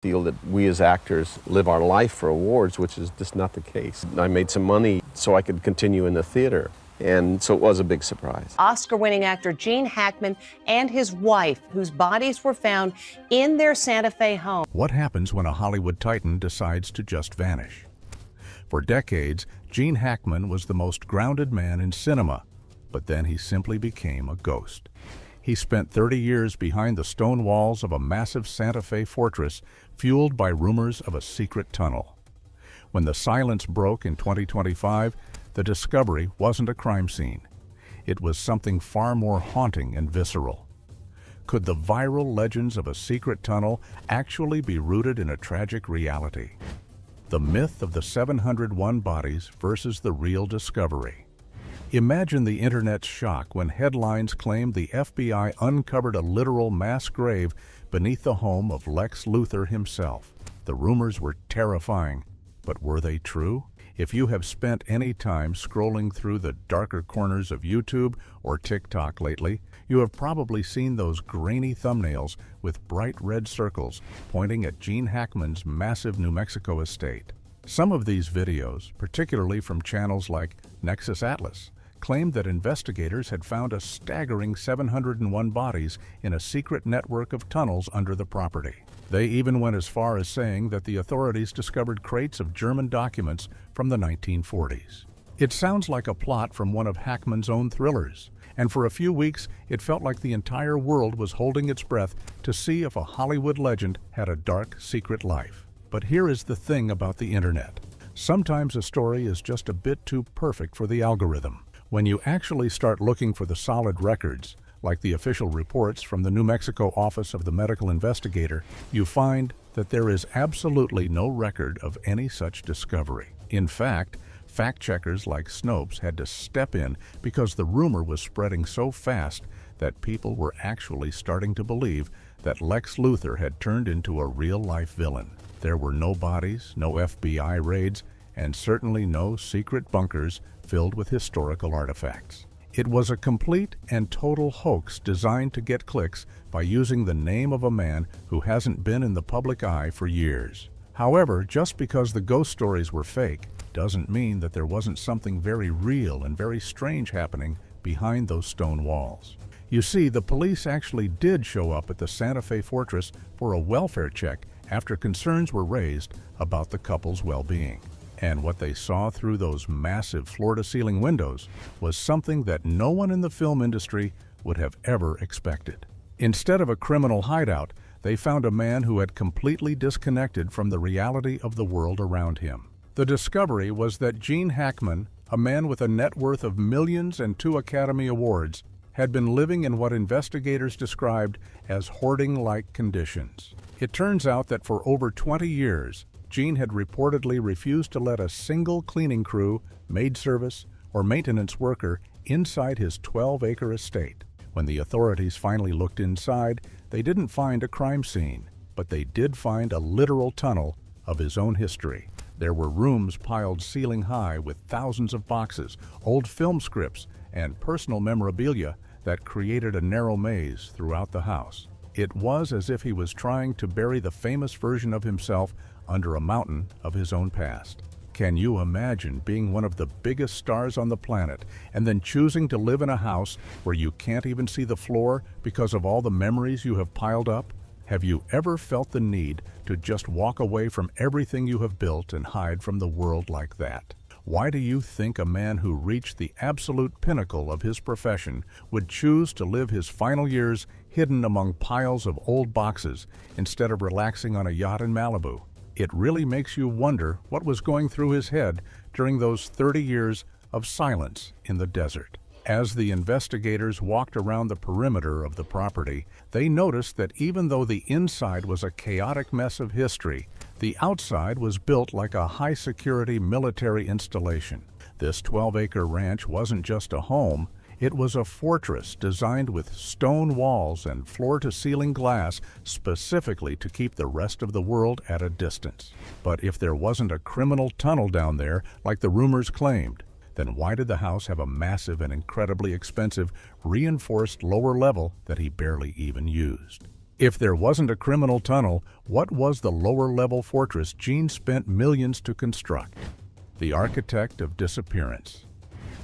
Feel that we as actors live our life for awards, which is just not the case. I made some money so I could continue in the theater, and so it was a big surprise. Oscar-winning actor Gene Hackman and his wife, whose bodies were found in their Santa Fe home. What happens when a Hollywood titan decides to just vanish? For decades, Gene Hackman was the most grounded man in cinema, but then he simply became a ghost. He spent 30 years behind the stone walls of a massive Santa Fe fortress, fueled by rumors of a secret tunnel. When the silence broke in 2025, the discovery wasn't a crime scene. It was something far more haunting and visceral. Could the viral legends of a secret tunnel actually be rooted in a tragic reality? The myth of the 701 bodies versus the real discovery. Imagine the internet's shock when headlines claimed the FBI uncovered a literal mass grave beneath the home of Lex Luthor himself. The rumors were terrifying, but were they true? If you have spent any time scrolling through the darker corners of YouTube or TikTok lately, you have probably seen those grainy thumbnails with bright red circles pointing at Gene Hackman's massive New Mexico estate. Some of these videos, particularly from channels like Nexus Atlas, claimed that investigators had found a staggering 701 bodies in a secret network of tunnels under the property. They even went as far as saying that the authorities discovered crates of German documents from the 1940s. It sounds like a plot from one of Hackman's own thrillers, and for a few weeks it felt like the entire world was holding its breath to see if a Hollywood legend had a dark, secret life. But here is the thing about the internet. Sometimes a story is just a bit too perfect for the algorithm. When you actually start looking for the solid records, like the official reports from the New Mexico Office of the Medical Investigator, you find that there is absolutely no record of any such discovery. In fact, fact-checkers like Snopes had to step in because the rumor was spreading so fast that people were actually starting to believe that Lex Luthor had turned into a real-life villain. There were no bodies, no FBI raids, and certainly no secret bunkers filled with historical artifacts. It was a complete and total hoax designed to get clicks by using the name of a man who hasn't been in the public eye for years. However, just because the ghost stories were fake doesn't mean that there wasn't something very real and very strange happening behind those stone walls. You see, the police actually did show up at the Santa Fe fortress for a welfare check after concerns were raised about the couple's well-being. And what they saw through those massive floor-to-ceiling windows was something that no one in the film industry would have ever expected. Instead of a criminal hideout, they found a man who had completely disconnected from the reality of the world around him. The discovery was that Gene Hackman, a man with a net worth of millions and 2 Academy Awards, had been living in what investigators described as hoarding-like conditions. It turns out that for over 20 years, Gene had reportedly refused to let a single cleaning crew, maid service, or maintenance worker inside his 12-acre estate. When the authorities finally looked inside, they didn't find a crime scene, but they did find a literal tunnel of his own history. There were rooms piled ceiling high with thousands of boxes, old film scripts, and personal memorabilia that created a narrow maze throughout the house. It was as if he was trying to bury the famous version of himself under a mountain of his own past. Can you imagine being one of the biggest stars on the planet and then choosing to live in a house where you can't even see the floor because of all the memories you have piled up? Have you ever felt the need to just walk away from everything you have built and hide from the world like that? Why do you think a man who reached the absolute pinnacle of his profession would choose to live his final years hidden among piles of old boxes instead of relaxing on a yacht in Malibu? It really makes you wonder what was going through his head during those 30 years of silence in the desert. As the investigators walked around the perimeter of the property, they noticed that even though the inside was a chaotic mess of history, the outside was built like a high-security military installation. This 12-acre ranch wasn't just a home, it was a fortress designed with stone walls and floor-to-ceiling glass specifically to keep the rest of the world at a distance. But if there wasn't a criminal tunnel down there like the rumors claimed, then why did the house have a massive and incredibly expensive reinforced lower level that he barely even used? If there wasn't a criminal tunnel, what was the lower-level fortress Gene spent millions to construct? The architect of disappearance.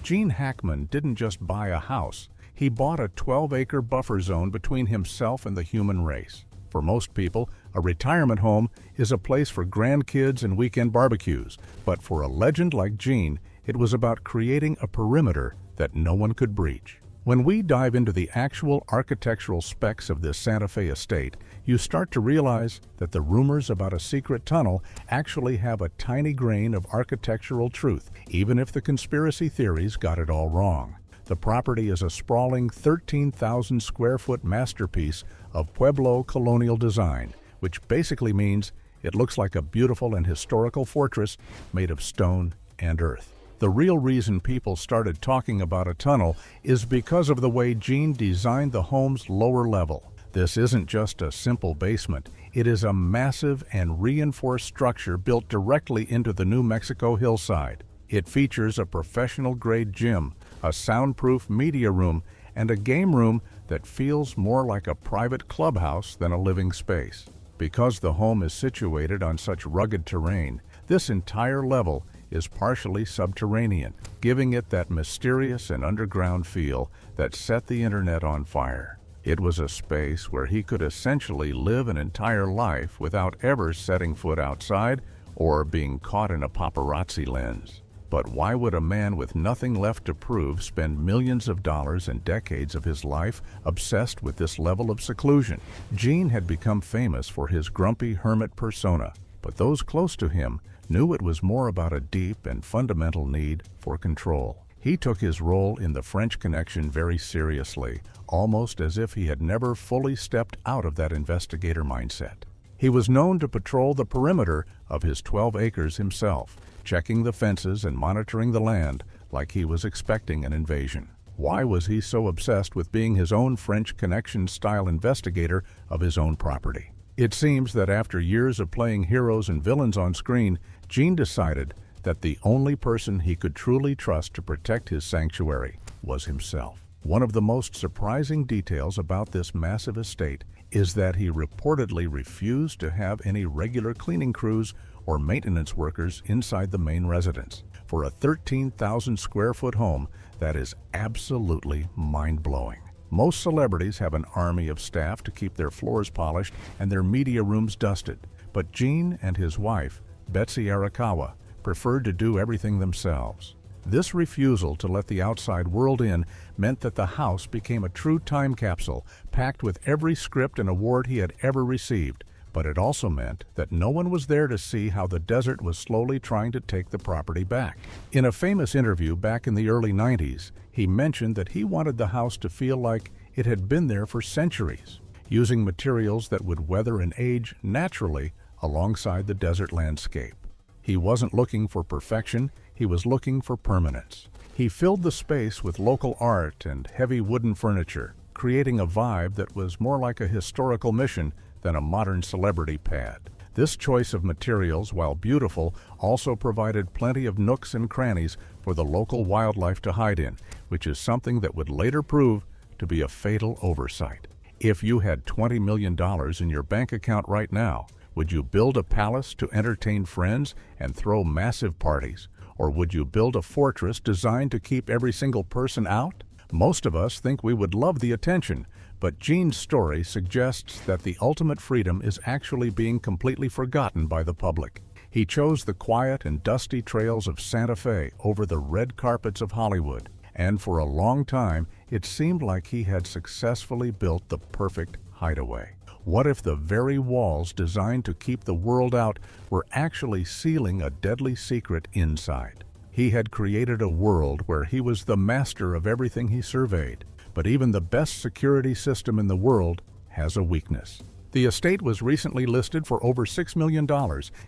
Gene Hackman didn't just buy a house. He bought a 12-acre buffer zone between himself and the human race. For most people, a retirement home is a place for grandkids and weekend barbecues. But for a legend like Gene, it was about creating a perimeter that no one could breach. When we dive into the actual architectural specs of this Santa Fe estate, you start to realize that the rumors about a secret tunnel actually have a tiny grain of architectural truth, even if the conspiracy theories got it all wrong. The property is a sprawling 13,000 square foot masterpiece of Pueblo colonial design, which basically means it looks like a beautiful and historical fortress made of stone and earth. The real reason people started talking about a tunnel is because of the way Gene designed the home's lower level. This isn't just a simple basement. It is a massive and reinforced structure built directly into the New Mexico hillside. It features a professional-grade gym, a soundproof media room, and a game room that feels more like a private clubhouse than a living space. Because the home is situated on such rugged terrain, this entire level is partially subterranean, giving it that mysterious and underground feel that set the internet on fire. It was a space where he could essentially live an entire life without ever setting foot outside or being caught in a paparazzi lens. But why would a man with nothing left to prove spend millions of dollars and decades of his life obsessed with this level of seclusion? Gene had become famous for his grumpy hermit persona, but those close to him knew it was more about a deep and fundamental need for control. He took his role in the French Connection very seriously, almost as if he had never fully stepped out of that investigator mindset. He was known to patrol the perimeter of his 12 acres himself, checking the fences and monitoring the land like he was expecting an invasion. Why was he so obsessed with being his own French Connection-style investigator of his own property? It seems that after years of playing heroes and villains on screen, Gene decided that the only person he could truly trust to protect his sanctuary was himself. One of the most surprising details about this massive estate is that he reportedly refused to have any regular cleaning crews or maintenance workers inside the main residence. For a 13,000 square foot home, that is absolutely mind-blowing. Most celebrities have an army of staff to keep their floors polished and their media rooms dusted, but Gene and his wife, Betsy Arakawa, preferred to do everything themselves. This refusal to let the outside world in meant that the house became a true time capsule, packed with every script and award he had ever received. But it also meant that no one was there to see how the desert was slowly trying to take the property back. In a famous interview back in the early 90s, he mentioned that he wanted the house to feel like it had been there for centuries, using materials that would weather and age naturally alongside the desert landscape. He wasn't looking for perfection, he was looking for permanence. He filled the space with local art and heavy wooden furniture, creating a vibe that was more like a historical mission than a modern celebrity pad. This choice of materials, while beautiful, also provided plenty of nooks and crannies for the local wildlife to hide in, which is something that would later prove to be a fatal oversight. If you had $20 million in your bank account right now, would you build a palace to entertain friends and throw massive parties? Or would you build a fortress designed to keep every single person out? Most of us think we would love the attention, but Gene's story suggests that the ultimate freedom is actually being completely forgotten by the public. He chose the quiet and dusty trails of Santa Fe over the red carpets of Hollywood, and for a long time it seemed like he had successfully built the perfect hideaway. What if the very walls designed to keep the world out were actually sealing a deadly secret inside? He had created a world where he was the master of everything he surveyed, but even the best security system in the world has a weakness. The estate was recently listed for over $6 million,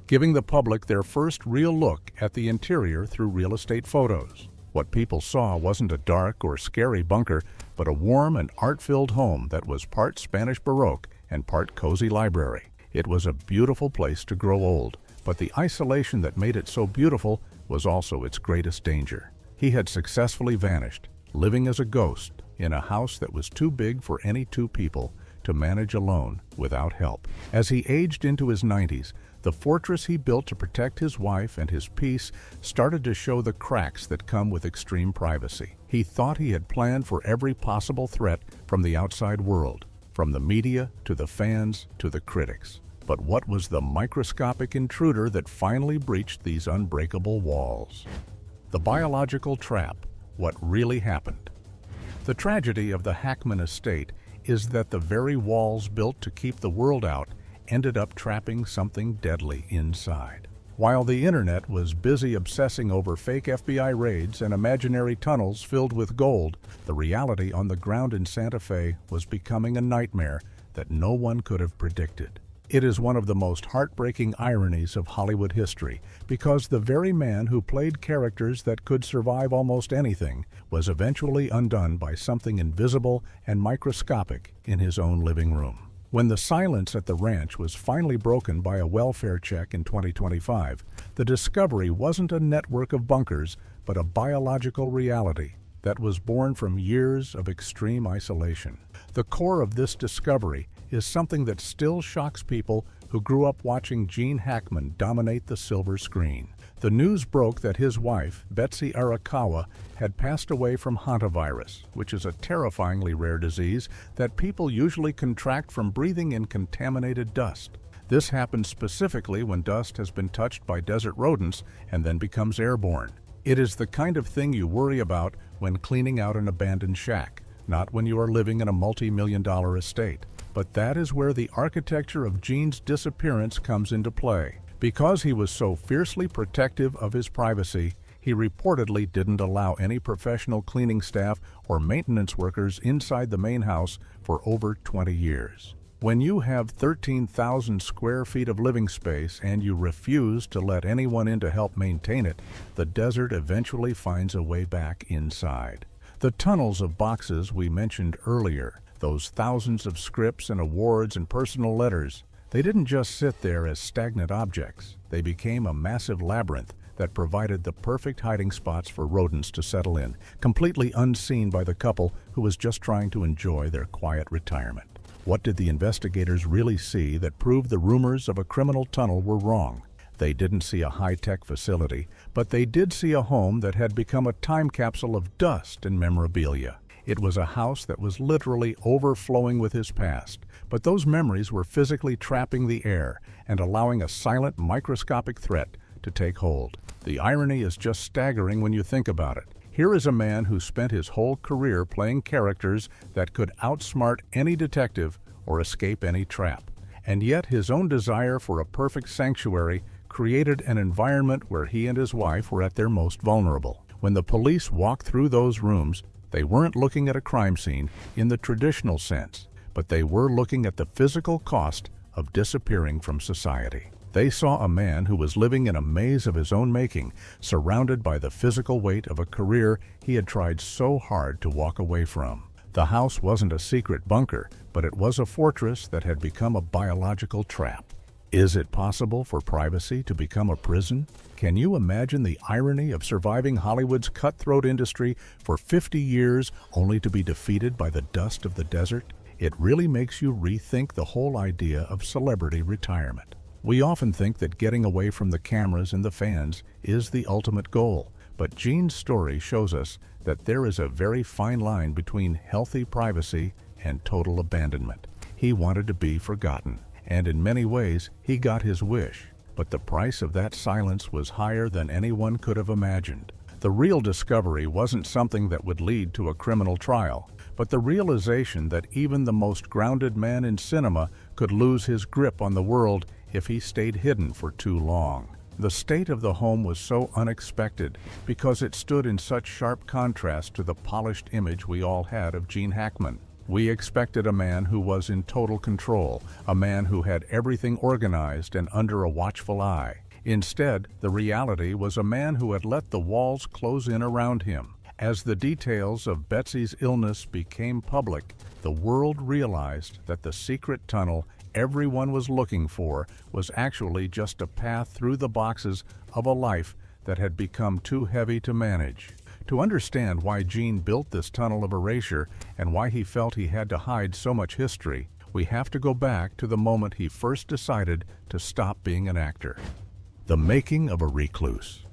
giving the public their first real look at the interior through real estate photos. What people saw wasn't a dark or scary bunker, but a warm and art-filled home that was part Spanish Baroque and part cozy library. It was a beautiful place to grow old, but the isolation that made it so beautiful was also its greatest danger. He had successfully vanished, living as a ghost in a house that was too big for any two people to manage alone without help. As he aged into his 90s, the fortress he built to protect his wife and his peace started to show the cracks that come with extreme privacy. He thought he had planned for every possible threat from the outside world, from the media to the fans to the critics. But what was the microscopic intruder that finally breached these unbreakable walls? The biological trap. What really happened? The tragedy of the Hackman estate is that the very walls built to keep the world out ended up trapping something deadly inside. While the internet was busy obsessing over fake FBI raids and imaginary tunnels filled with gold, the reality on the ground in Santa Fe was becoming a nightmare that no one could have predicted. It is one of the most heartbreaking ironies of Hollywood history, because the very man who played characters that could survive almost anything was eventually undone by something invisible and microscopic in his own living room. When the silence at the ranch was finally broken by a welfare check in 2025, the discovery wasn't a network of bunkers, but a biological reality that was born from years of extreme isolation. The core of this discovery is something that still shocks people who grew up watching Gene Hackman dominate the silver screen. The news broke that his wife, Betsy Arakawa, had passed away from hantavirus, which is a terrifyingly rare disease that people usually contract from breathing in contaminated dust. This happens specifically when dust has been touched by desert rodents and then becomes airborne. It is the kind of thing you worry about when cleaning out an abandoned shack, not when you are living in a multi-million-dollar estate. But that is where the architecture of Gene's disappearance comes into play. Because he was so fiercely protective of his privacy, he reportedly didn't allow any professional cleaning staff or maintenance workers inside the main house for over 20 years. When you have 13,000 square feet of living space and you refuse to let anyone in to help maintain it, the desert eventually finds a way back inside. The tunnels of boxes we mentioned earlier, those thousands of scripts and awards and personal letters, they didn't just sit there as stagnant objects. They became a massive labyrinth that provided the perfect hiding spots for rodents to settle in, completely unseen by the couple who was just trying to enjoy their quiet retirement. What did the investigators really see that proved the rumors of a criminal tunnel were wrong? They didn't see a high-tech facility, but they did see a home that had become a time capsule of dust and memorabilia. It was a house that was literally overflowing with his past, but those memories were physically trapping the air and allowing a silent, microscopic threat to take hold. The irony is just staggering when you think about it. Here is a man who spent his whole career playing characters that could outsmart any detective or escape any trap. And yet his own desire for a perfect sanctuary created an environment where he and his wife were at their most vulnerable. When the police walked through those rooms, they weren't looking at a crime scene in the traditional sense, but they were looking at the physical cost of disappearing from society. They saw a man who was living in a maze of his own making, surrounded by the physical weight of a career he had tried so hard to walk away from. The house wasn't a secret bunker, but it was a fortress that had become a biological trap. Is it possible for privacy to become a prison? Can you imagine the irony of surviving Hollywood's cutthroat industry for 50 years only to be defeated by the dust of the desert? It really makes you rethink the whole idea of celebrity retirement. We often think that getting away from the cameras and the fans is the ultimate goal, but Gene's story shows us that there is a very fine line between healthy privacy and total abandonment. He wanted to be forgotten, and in many ways, he got his wish. But the price of that silence was higher than anyone could have imagined. The real discovery wasn't something that would lead to a criminal trial, but the realization that even the most grounded man in cinema could lose his grip on the world if he stayed hidden for too long. The state of the home was so unexpected because it stood in such sharp contrast to the polished image we all had of Gene Hackman. We expected a man who was in total control, a man who had everything organized and under a watchful eye. Instead, the reality was a man who had let the walls close in around him. As the details of Betsy's illness became public, the world realized that the secret tunnel everyone was looking for was actually just a path through the boxes of a life that had become too heavy to manage. To understand why Gene built this tunnel of erasure and why he felt he had to hide so much history, we have to go back to the moment he first decided to stop being an actor. The making of a recluse.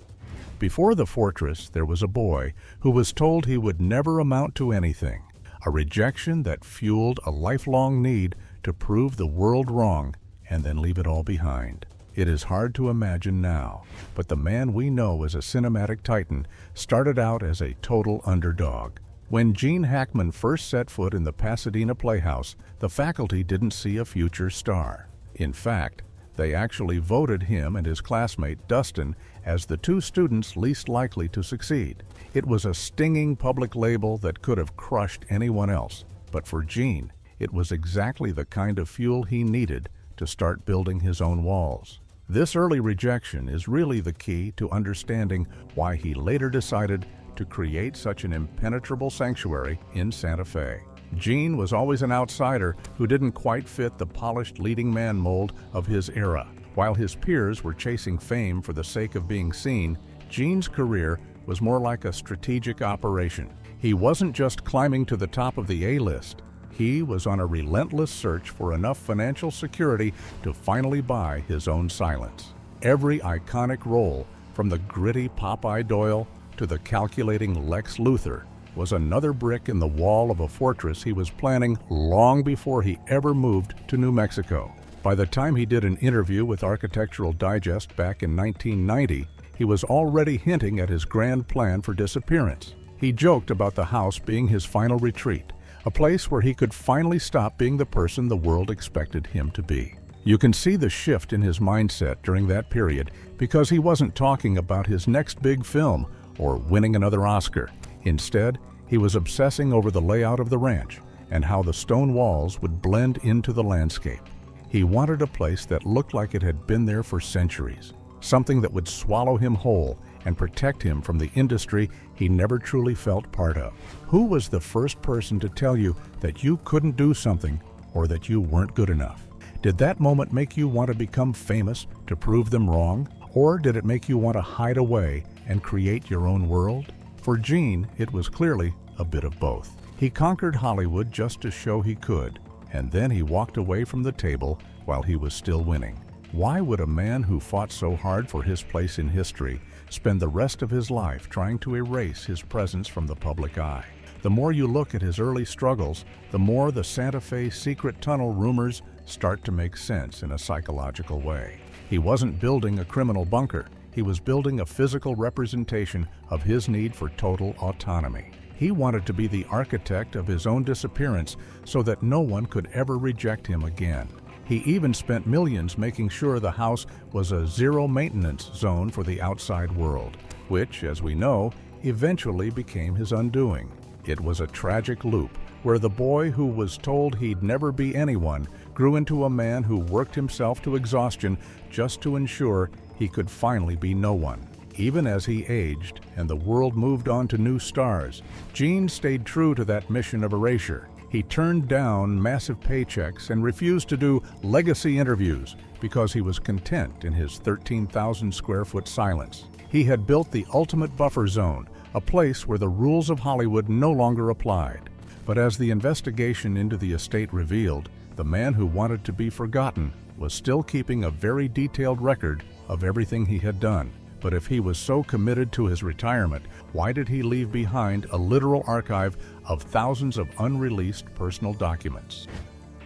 Before the fortress, there was a boy who was told he would never amount to anything, a rejection that fueled a lifelong need to prove the world wrong and then leave it all behind. It is hard to imagine now, but the man we know as a cinematic titan started out as a total underdog. When Gene Hackman first set foot in the Pasadena Playhouse, the faculty didn't see a future star. In fact, they actually voted him and his classmate Dustin as the two students least likely to succeed. It was a stinging public label that could have crushed anyone else, but for Gene, it was exactly the kind of fuel he needed to start building his own walls. This early rejection is really the key to understanding why he later decided to create such an impenetrable sanctuary in Santa Fe. Gene was always an outsider who didn't quite fit the polished leading man mold of his era. While his peers were chasing fame for the sake of being seen, Gene's career was more like a strategic operation. He wasn't just climbing to the top of the A-list. He was on a relentless search for enough financial security to finally buy his own silence. Every iconic role, from the gritty Popeye Doyle to the calculating Lex Luthor, was another brick in the wall of a fortress he was planning long before he ever moved to New Mexico. By the time he did an interview with Architectural Digest back in 1990, he was already hinting at his grand plan for disappearance. He joked about the house being his final retreat, a place where he could finally stop being the person the world expected him to be. You can see the shift in his mindset during that period because he wasn't talking about his next big film or winning another Oscar. Instead, he was obsessing over the layout of the ranch and how the stone walls would blend into the landscape. He wanted a place that looked like it had been there for centuries, something that would swallow him whole and protect him from the industry he never truly felt part of. Who was the first person to tell you that you couldn't do something or that you weren't good enough? Did that moment make you want to become famous to prove them wrong? Or did it make you want to hide away and create your own world? For Gene, it was clearly a bit of both. He conquered Hollywood just to show he could, and then he walked away from the table while he was still winning. Why would a man who fought so hard for his place in history spend the rest of his life trying to erase his presence from the public eye? The more you look at his early struggles, the more the Santa Fe secret tunnel rumors start to make sense in a psychological way. He wasn't building a criminal bunker. He was building a physical representation of his need for total autonomy. He wanted to be the architect of his own disappearance so that no one could ever reject him again. He even spent millions making sure the house was a zero-maintenance zone for the outside world, which, as we know, eventually became his undoing. It was a tragic loop where the boy who was told he'd never be anyone grew into a man who worked himself to exhaustion just to ensure he could finally be no one. Even as he aged and the world moved on to new stars, Gene stayed true to that mission of erasure. He turned down massive paychecks and refused to do legacy interviews because he was content in his 13,000 square foot silence. He had built the ultimate buffer zone, a place where the rules of Hollywood no longer applied. But as the investigation into the estate revealed, the man who wanted to be forgotten was still keeping a very detailed record of everything he had done. But if he was so committed to his retirement, why did he leave behind a literal archive of thousands of unreleased personal documents?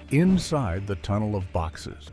Inside the tunnel of boxes,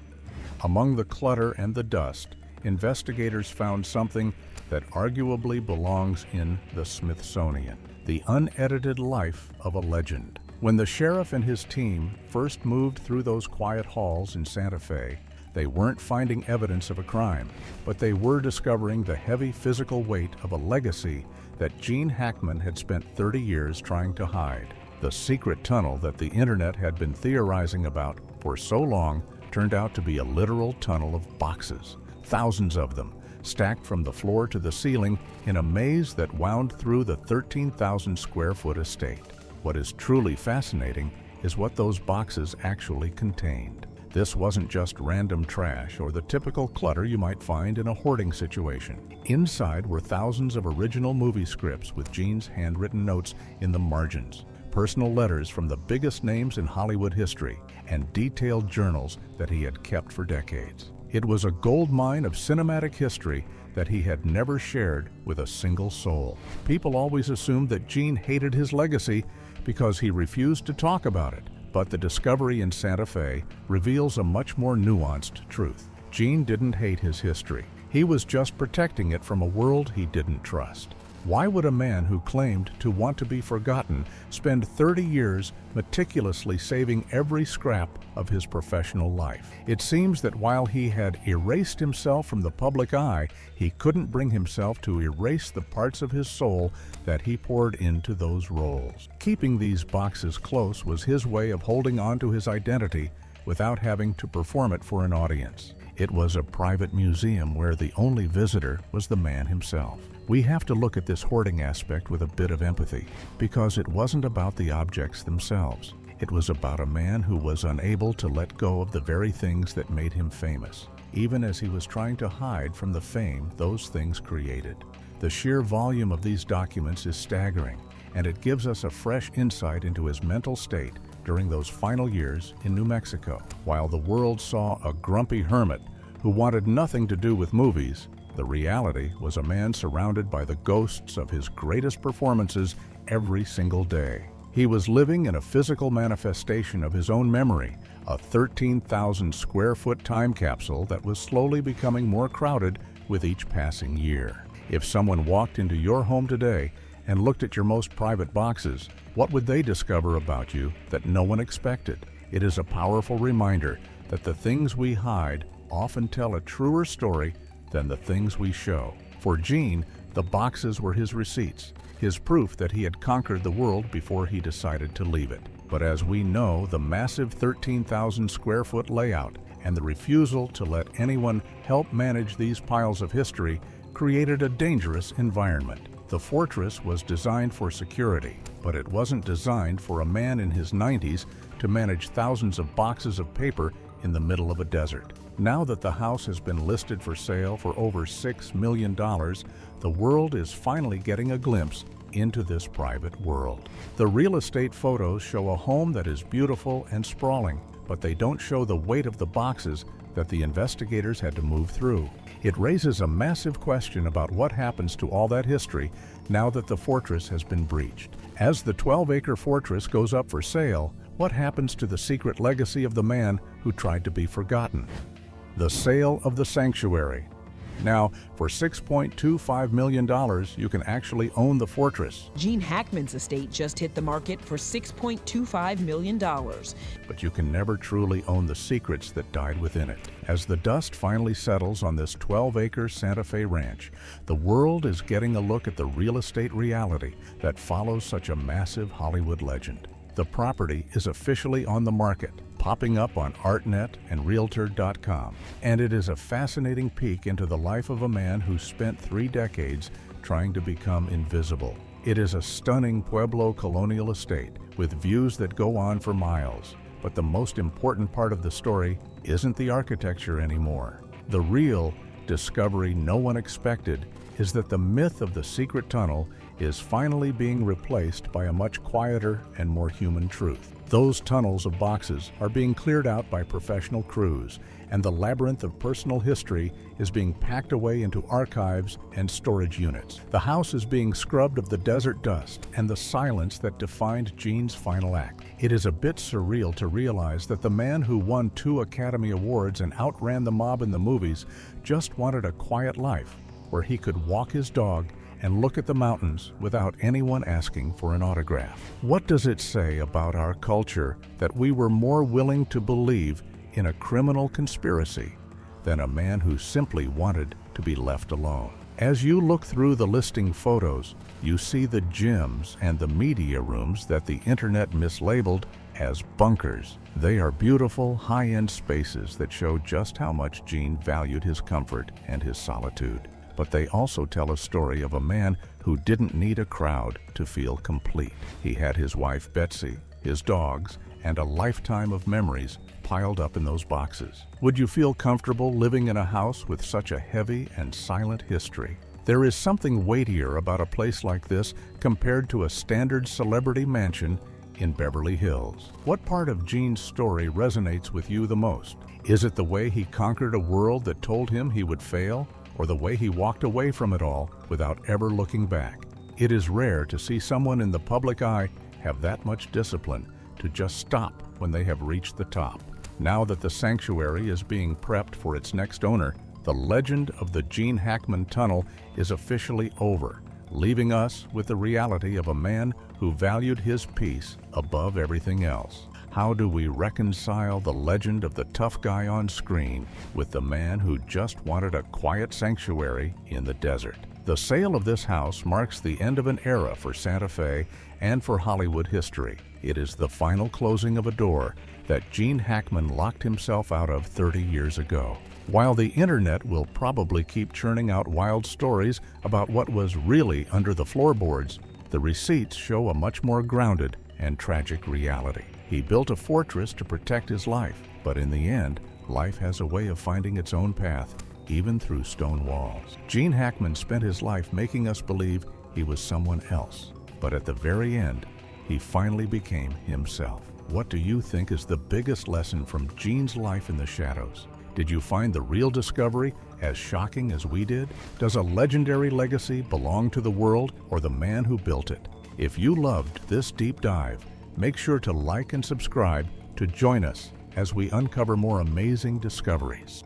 among the clutter and the dust, investigators found something that arguably belongs in the Smithsonian: the unedited life of a legend. When the sheriff and his team first moved through those quiet halls in Santa Fe, they weren't finding evidence of a crime, but they were discovering the heavy physical weight of a legacy that Gene Hackman had spent 30 years trying to hide. The secret tunnel that the internet had been theorizing about for so long turned out to be a literal tunnel of boxes, thousands of them, stacked from the floor to the ceiling in a maze that wound through the 13,000 square foot estate. What is truly fascinating is what those boxes actually contained. This wasn't just random trash or the typical clutter you might find in a hoarding situation. Inside were thousands of original movie scripts with Gene's handwritten notes in the margins, personal letters from the biggest names in Hollywood history, and detailed journals that he had kept for decades. It was a gold mine of cinematic history that he had never shared with a single soul. People always assumed that Gene hated his legacy because he refused to talk about it, but the discovery in Santa Fe reveals a much more nuanced truth. Gene didn't hate his history. He was just protecting it from a world he didn't trust. Why would a man who claimed to want to be forgotten spend 30 years meticulously saving every scrap of his professional life? It seems that while he had erased himself from the public eye, he couldn't bring himself to erase the parts of his soul that he poured into those roles. Keeping these boxes close was his way of holding on to his identity without having to perform it for an audience. It was a private museum where the only visitor was the man himself. We have to look at this hoarding aspect with a bit of empathy, because it wasn't about the objects themselves. It was about a man who was unable to let go of the very things that made him famous, even as he was trying to hide from the fame those things created. The sheer volume of these documents is staggering, and it gives us a fresh insight into his mental state during those final years in New Mexico. While the world saw a grumpy hermit who wanted nothing to do with movies, the reality was a man surrounded by the ghosts of his greatest performances every single day. He was living in a physical manifestation of his own memory, a 13,000 square foot time capsule that was slowly becoming more crowded with each passing year. If someone walked into your home today and looked at your most private boxes, what would they discover about you that no one expected? It is a powerful reminder that the things we hide often tell a truer story than the things we show. For Gene, the boxes were his receipts, his proof that he had conquered the world before he decided to leave it. But as we know, the massive 13,000 square foot layout and the refusal to let anyone help manage these piles of history created a dangerous environment. The fortress was designed for security, but it wasn't designed for a man in his 90s to manage thousands of boxes of paper in the middle of a desert. Now that the house has been listed for sale for over $6 million, the world is finally getting a glimpse into this private world. The real estate photos show a home that is beautiful and sprawling, but they don't show the weight of the boxes that the investigators had to move through. It raises a massive question about what happens to all that history now that the fortress has been breached. As the 12-acre fortress goes up for sale, what happens to the secret legacy of the man who tried to be forgotten? The sale of the sanctuary. Now, for $6.25 million, you can actually own the fortress. Gene Hackman's estate just hit the market for $6.25 million. But you can never truly own the secrets that died within it. As the dust finally settles on this 12-acre Santa Fe ranch, the world is getting a look at the real estate reality that follows such a massive Hollywood legend. The property is officially on the market, popping up on ArtNet and Realtor.com. And it is a fascinating peek into the life of a man who spent 3 decades trying to become invisible. It is a stunning Pueblo colonial estate with views that go on for miles. But the most important part of the story isn't the architecture anymore. The real discovery no one expected is that the myth of the secret tunnel is finally being replaced by a much quieter and more human truth. Those tunnels of boxes are being cleared out by professional crews, and the labyrinth of personal history is being packed away into archives and storage units. The house is being scrubbed of the desert dust and the silence that defined Gene's final act. It is a bit surreal to realize that the man who won 2 Academy Awards and outran the mob in the movies just wanted a quiet life where he could walk his dog and look at the mountains without anyone asking for an autograph. What does it say about our culture that we were more willing to believe in a criminal conspiracy than a man who simply wanted to be left alone? As you look through the listing photos, you see the gyms and the media rooms that the internet mislabeled as bunkers. They are beautiful, high-end spaces that show just how much Gene valued his comfort and his solitude. But they also tell a story of a man who didn't need a crowd to feel complete. He had his wife Betsy, his dogs, and a lifetime of memories piled up in those boxes. Would you feel comfortable living in a house with such a heavy and silent history? There is something weightier about a place like this compared to a standard celebrity mansion in Beverly Hills. What part of Gene's story resonates with you the most? Is it the way he conquered a world that told him he would fail, or the way he walked away from it all without ever looking back? It is rare to see someone in the public eye have that much discipline to just stop when they have reached the top. Now that the sanctuary is being prepped for its next owner, the legend of the Gene Hackman Tunnel is officially over, leaving us with the reality of a man who valued his peace above everything else. How do we reconcile the legend of the tough guy on screen with the man who just wanted a quiet sanctuary in the desert? The sale of this house marks the end of an era for Santa Fe and for Hollywood history. It is the final closing of a door that Gene Hackman locked himself out of 30 years ago. While the internet will probably keep churning out wild stories about what was really under the floorboards, the receipts show a much more grounded and tragic reality. He built a fortress to protect his life, but in the end, life has a way of finding its own path, even through stone walls. Gene Hackman spent his life making us believe he was someone else, but at the very end, he finally became himself. What do you think is the biggest lesson from Gene's life in the shadows? Did you find the real discovery as shocking as we did? Does a legendary legacy belong to the world or the man who built it? If you loved this deep dive, make sure to like and subscribe to join us as we uncover more amazing discoveries.